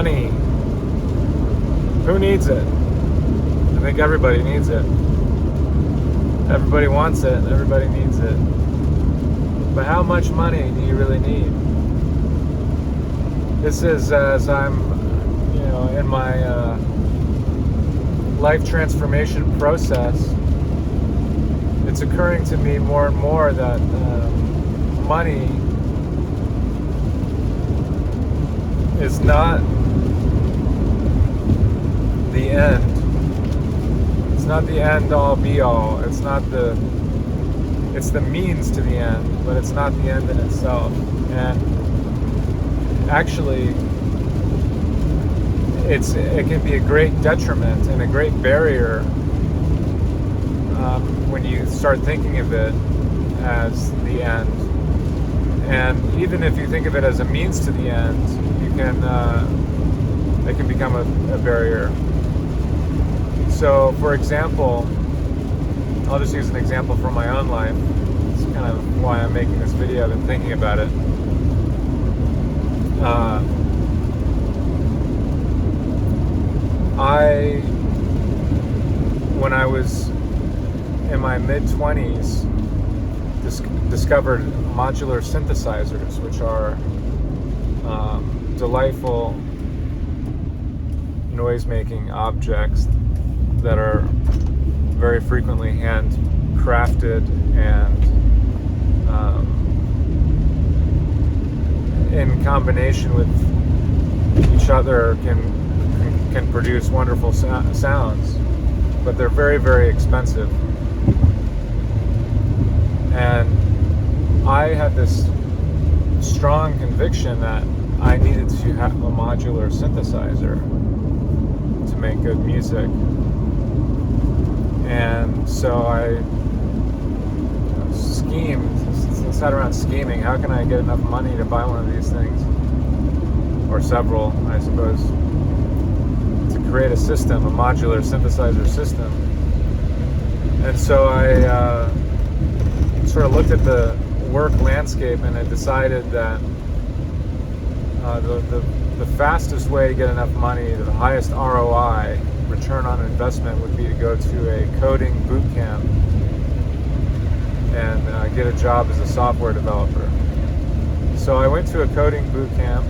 Money. Who needs it? I think everybody needs it. Everybody wants it. Everybody needs it. But how much money do you really need? This is as I'm, in my life transformation process. It's occurring to me more and more that money is not the end. It's not the end all be all. It's the means to the end, but it's not the end in itself. And actually, it can be a great detriment and a great barrier when you start thinking of it as the end. And even if you think of it as a means to the end, it can become a barrier. So, for example, I'll just use an example from my own life. It's kind of why I'm making this video. I've been thinking about it. When I was in my mid-20s, discovered modular synthesizers, which are delightful noise-making objects that are very frequently handcrafted and in combination with each other can produce wonderful sounds, but they're very, very expensive. And I had this strong conviction that I needed to have a modular synthesizer to make good music. And so I sat around scheming, how can I get enough money to buy one of these things? Or several, I suppose, to create a system, a modular synthesizer system. And so I sort of looked at the work landscape and I decided that the fastest way to get enough money, the highest ROI, return on investment, would be to go to a coding boot camp and get a job as a software developer. So I went to a coding boot camp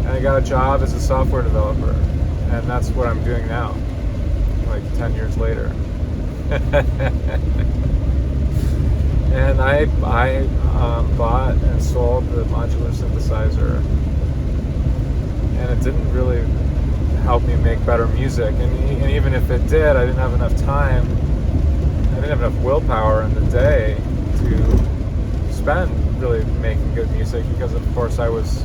and I got a job as a software developer, and that's what I'm doing now, like 10 years later. And I bought and sold the modular synthesizer, and it didn't really help me make better music. And even if it did, I didn't have enough time. I didn't have enough willpower in the day to spend really making good music, because of course I was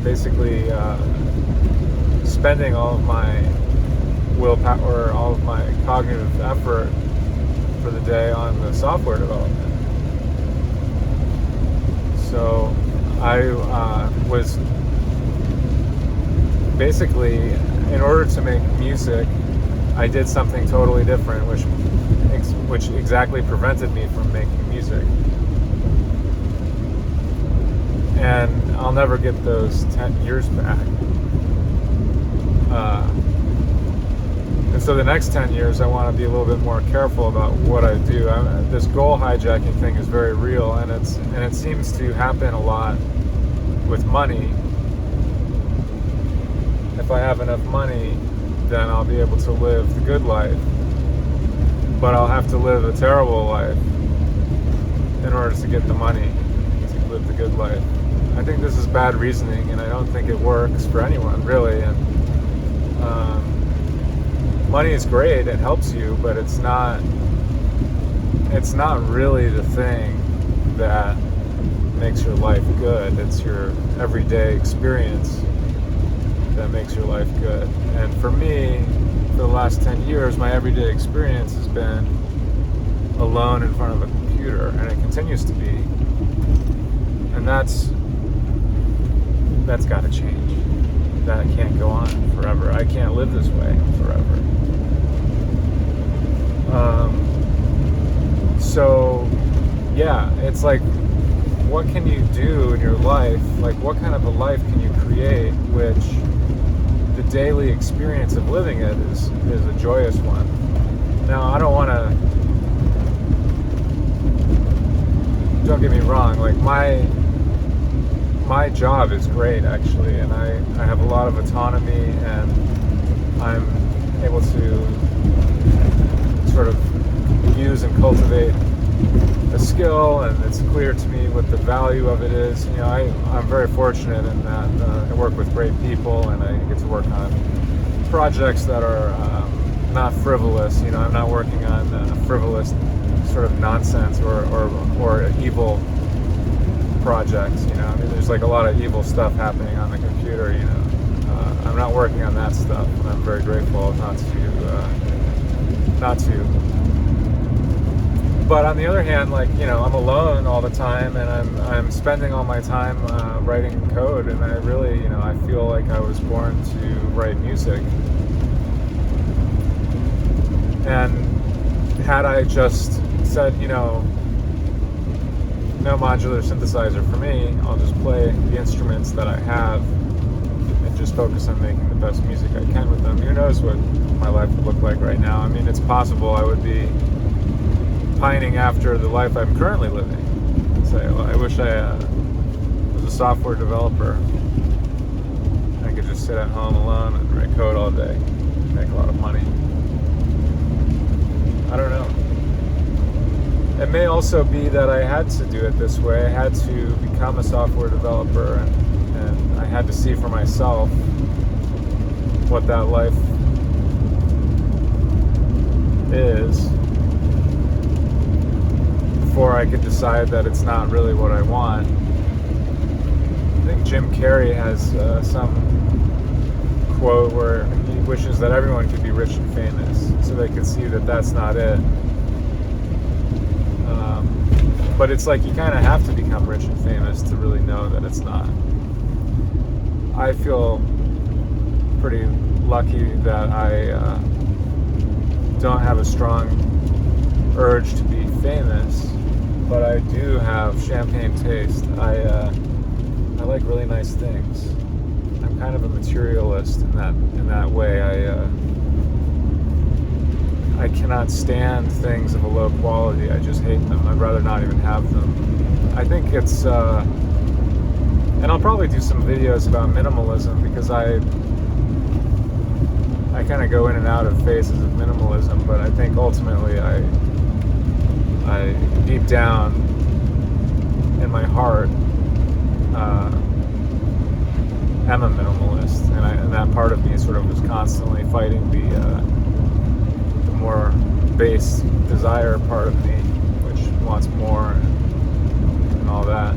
basically spending all of my willpower, all of my cognitive effort for the day on the software development. So I was basically, in order to make music, I did something totally different, which exactly prevented me from making music. And I'll never get those 10 years back. And so the next 10 years, I want to be a little bit more careful about what I do. This goal hijacking thing is very real, and it seems to happen a lot with money. If I have enough money, then I'll be able to live the good life. But I'll have to live a terrible life in order to get the money to live the good life. I think this is bad reasoning, and I don't think it works for anyone, really. And money is great, it helps you, but it's not really the thing that makes your life good. It's your everyday experience that makes your life good. And for me, for the last 10 years, my everyday experience has been alone in front of a computer, and it continues to be. And that's got to change. That can't go on forever. I can't live this way forever. So yeah, it's like, what can you do in your life? Like, what kind of a life can you create which the daily experience of living it is a joyous one? Now, I don't want to, don't get me wrong, like my job is great, actually, and I have a lot of autonomy, and I'm able to sort of use and cultivate a skill, and it's clear to me what the value of it is. You know, I'm very fortunate in that I work with great people, and I get to work on projects that are not frivolous. You know, I'm not working on frivolous sort of nonsense or evil projects. You know, I mean, there's like a lot of evil stuff happening on the computer. You know, I'm not working on that stuff, and I'm very grateful not to. But on the other hand, like, you know, I'm alone all the time, and I'm spending all my time writing code, and I really, you know, I feel like I was born to write music. And had I just said, you know, no modular synthesizer for me, I'll just play the instruments that I have and just focus on making the best music I can with them, who knows what my life would look like right now. I mean, it's possible I would be pining after the life I'm currently living. Say, well, I wish I was a software developer. I could just sit at home alone and write code all day, make a lot of money. I don't know. It may also be that I had to do it this way. I had to become a software developer, and I had to see for myself what that life is before I could decide that it's not really what I want. I think Jim Carrey has some quote where he wishes that everyone could be rich and famous so they could see that that's not it. But it's like you kind of have to become rich and famous to really know that it's not. I feel pretty lucky that I don't have a strong urge to be famous, but I do have champagne taste. I like really nice things. I'm kind of a materialist in that way. I cannot stand things of a low quality. I just hate them. I'd rather not even have them. I think it's, and I'll probably do some videos about minimalism, because I kind of go in and out of phases of minimalism, but I think ultimately I deep down in my heart am a minimalist, and that part of me sort of was constantly fighting the more base desire part of me, which wants more and all that.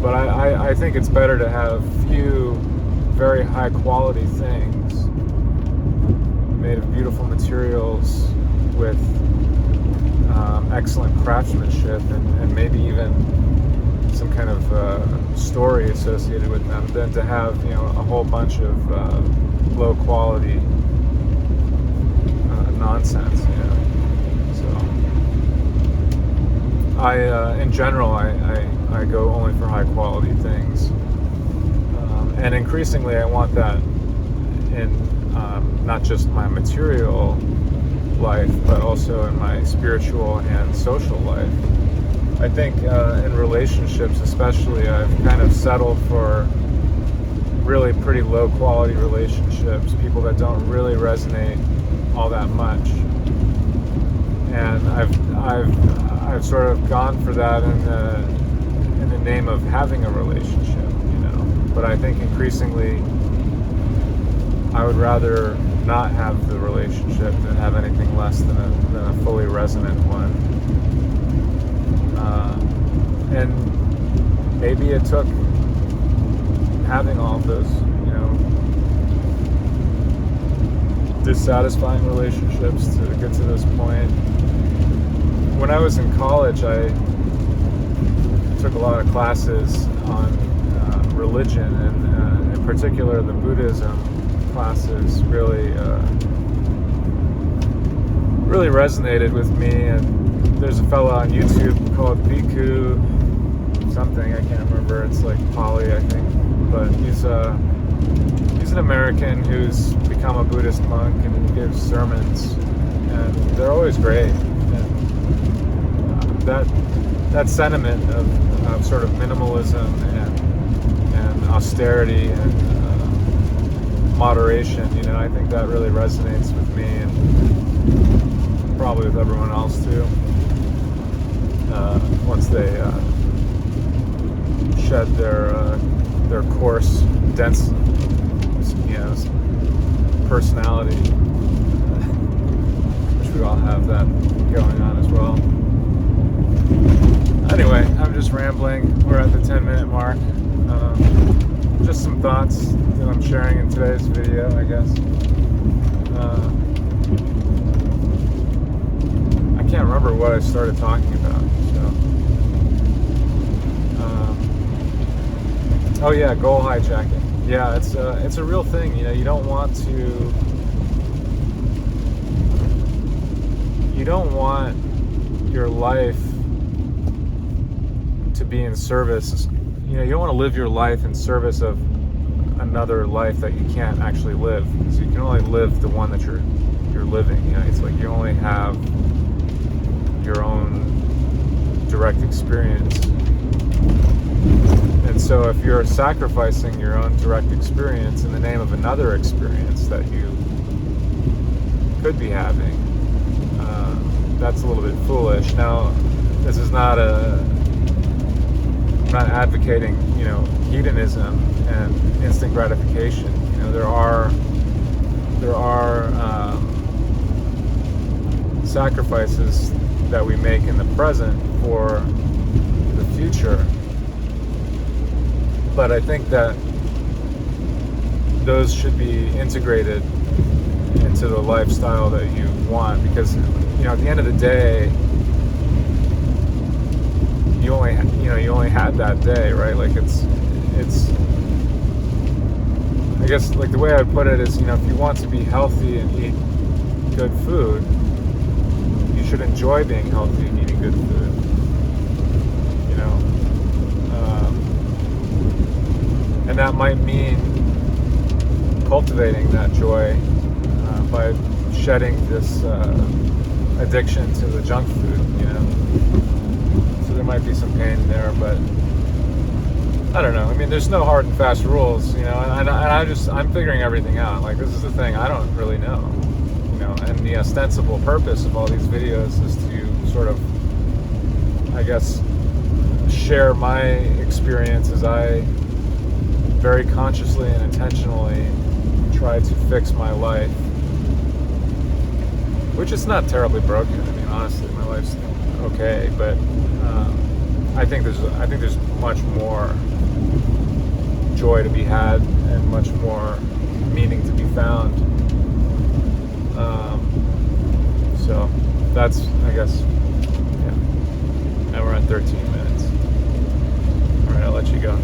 But I think it's better to have few very high quality things made of beautiful materials with excellent craftsmanship and maybe even some kind of story associated with them, than to have, you know, a whole bunch of low quality nonsense, you know. So in general, I go only for high quality things, and increasingly I want that in not just my material life, but also in my spiritual and social life. I think in relationships especially, I've kind of settled for really pretty low quality relationships, people that don't really resonate all that much, and I've sort of gone for that in the name of having a relationship, you know. But I think increasingly I would rather not have the relationship than have anything less than a fully resonant one. And maybe it took having all of those, you know, dissatisfying relationships to get to this point. When I was in college, I took a lot of classes on religion, and in particular the Buddhism classes really resonated with me. And there's a fellow on YouTube called Bhikkhu something. I can't remember. It's like Polly, I think. But he's an American who's become a Buddhist monk, and he gives sermons, and they're always great. And that sentiment of sort of minimalism and austerity and moderation, I think that really resonates with me, and probably with everyone else too. Once they shed their coarse, dense, personality, which we all have that going on as well. Anyway, I'm just rambling. We're at the 10-minute mark. Just some thoughts that I'm sharing in today's video, I guess. I can't remember what I started talking about. Oh yeah, goal hijacking. Yeah, it's a real thing. You don't want your life to be in service. You don't want to live your life in service of another life that you can't actually live. So you can only live the one that you're living. It's like you only have your own direct experience. And so if you're sacrificing your own direct experience in the name of another experience that you could be having, that's a little bit foolish. Now, this is not I'm not advocating, hedonism and instant gratification. There are sacrifices that we make in the present for the future. But I think that those should be integrated into the lifestyle that you want, because at the end of the day, you only had that day, right? Like it's I guess, like, the way I put it is, if you want to be healthy and eat good food, you should enjoy being healthy and eating good food. And that might mean cultivating that joy by shedding this addiction to the junk food, So there might be some pain there, but I don't know. I mean, there's no hard and fast rules, and I'm figuring everything out. Like, this is the thing, I don't really know, and the ostensible purpose of all these videos is to sort of, I guess, share my experience as I very consciously and intentionally try to fix my life, which is not terribly broken. I mean, honestly, my life's okay, but I think there's much more joy to be had and much more meaning to be found. So that's, I guess, yeah. Now we're at 13 minutes. All right, I'll let you go.